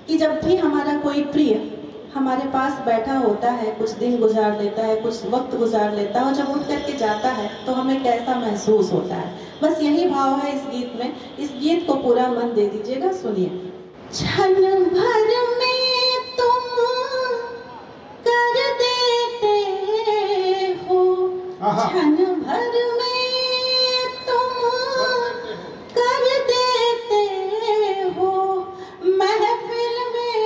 कि जब भी हमारा कोई प्रिय हमारे पास बैठा होता है, कुछ दिन गुजार लेता है, कुछ वक्त गुजार लेता है, और जब उठ करके जाता है तो हमें कैसा महसूस होता है। बस यही भाव है इस गीत में। इस गीत को पूरा मन दे दीजिएगा, सुनिए। क्षण भर में तुम कर देते हो, क्षण भर में तुम कर देते हो, महफिल में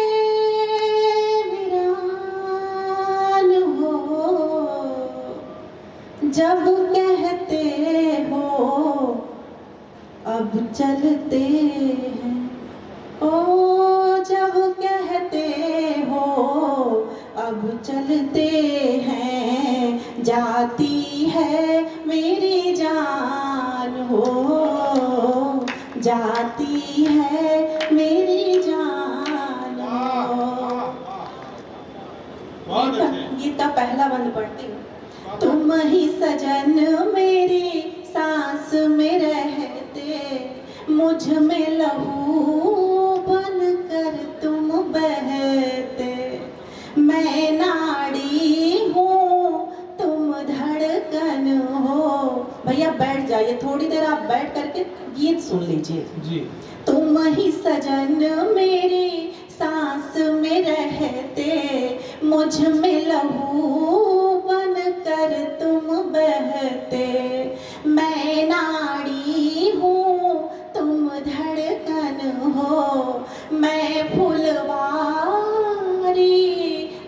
वीरान हो, जब कहते हो अब चलते हैं, ओ जब कहते हो अब चलते हैं, जाती है मेरी जान हो, जाती है मेरी जान हो। गीत का पहला बंद पढ़ती हूँ। तुम ही सजन मेरी सांस में रहते, मुझ में लहू बन कर तुम बहते, मैं नाड़ी हूँ तुम धड़कन हो। भैया बैठ जाइए, थोड़ी देर आप बैठ करके गीत सुन लीजिए जी। तुम ही सजन मेरी सांस में रहते, मुझ में लहू बन कर तुम बहते, मैं नाड़ी हूँ तुम धड़कन हो, मैं फुलवारी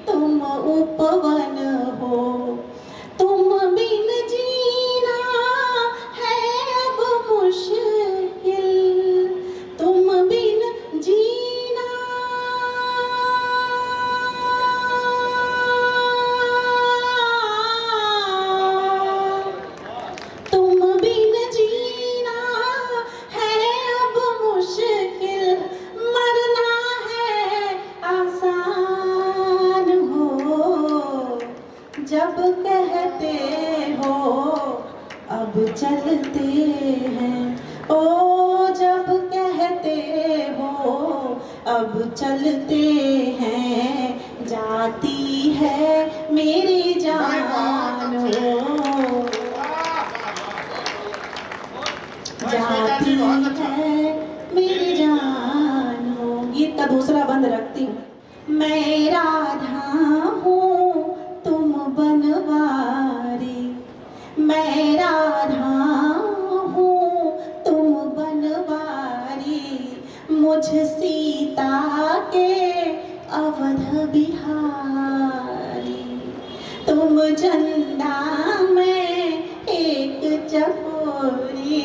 तुम उपवन हो, तुम बिन जीना है अब मुश्किल, तुम बिन जीना, तुम बिन जीना है अब मुश्किल, मरना है आसान हो, जब कहते हो अब चलते हैं, ओ जब कहते हो अब चलते हैं, जाती है मेरी जान हो, जाती है मेरी जान हो। गीत का दूसरा बंद रखती हूँ। मैं राधा हूँ तुम बनवारी, मैं राधा हूँ तुम बनवारी, मुझ सीता के अवध बिहारी, तुम चंदा में एक चकोरी,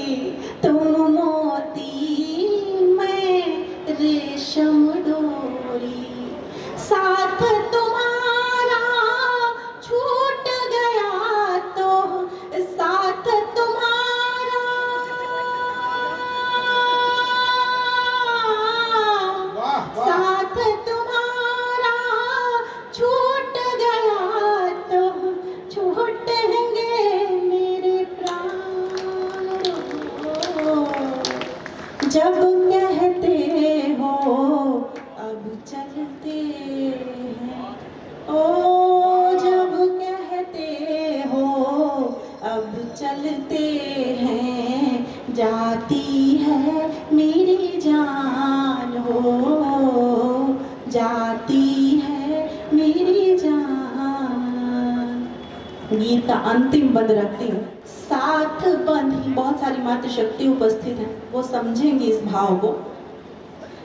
तुम मोती में रेशम डोरी, साथ तुम्हारा छूट गया तो साथ तुम्हारा, साथ तुम्हारा छूट गया तो छूटेंगे मेरे प्राण, जब कहते हो अब चलते हैं, ओ जब कहते हो अब चलते हैं, जाती है मेरी जान हो, जाती है मेरी जान। गीत का अंतिम बंद रखती हूँ। साथ बंधी, बहुत सारी मातृशक्ति उपस्थित है, वो समझेंगी इस भाव को।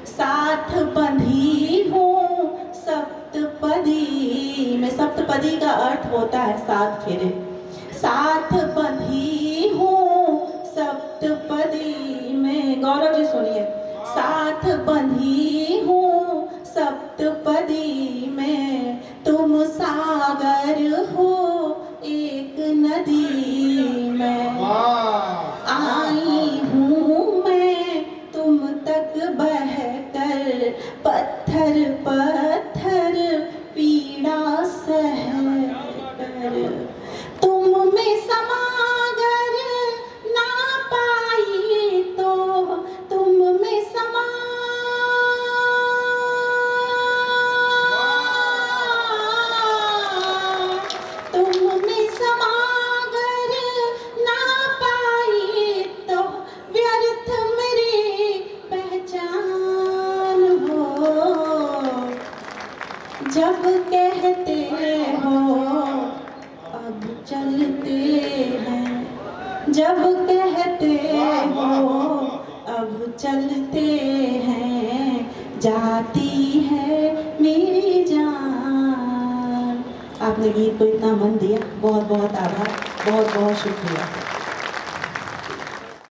साथ बंधी हूँ सप्तपदी में, सप्तपदी का अर्थ होता है सात फेरे, साथ बंधी हूँ सप्तपदी में, गौरव जी सुनिए, साथ बंधी हूँ सप्तपदी में, तुम सागर हो एक नदी में, आई हूँ मैं तुम तक बहकर, पत्थर पत्थर पीड़ा सह कर, तुम में समागर ना पाई तो तुम में समा, जब कहते हो अब चलते हैं, जब कहते हो अब चलते हैं, जाती है मेरी जान। आपने गीत को इतना मन दिया, बहुत बहुत आभार, बहुत बहुत शुक्रिया।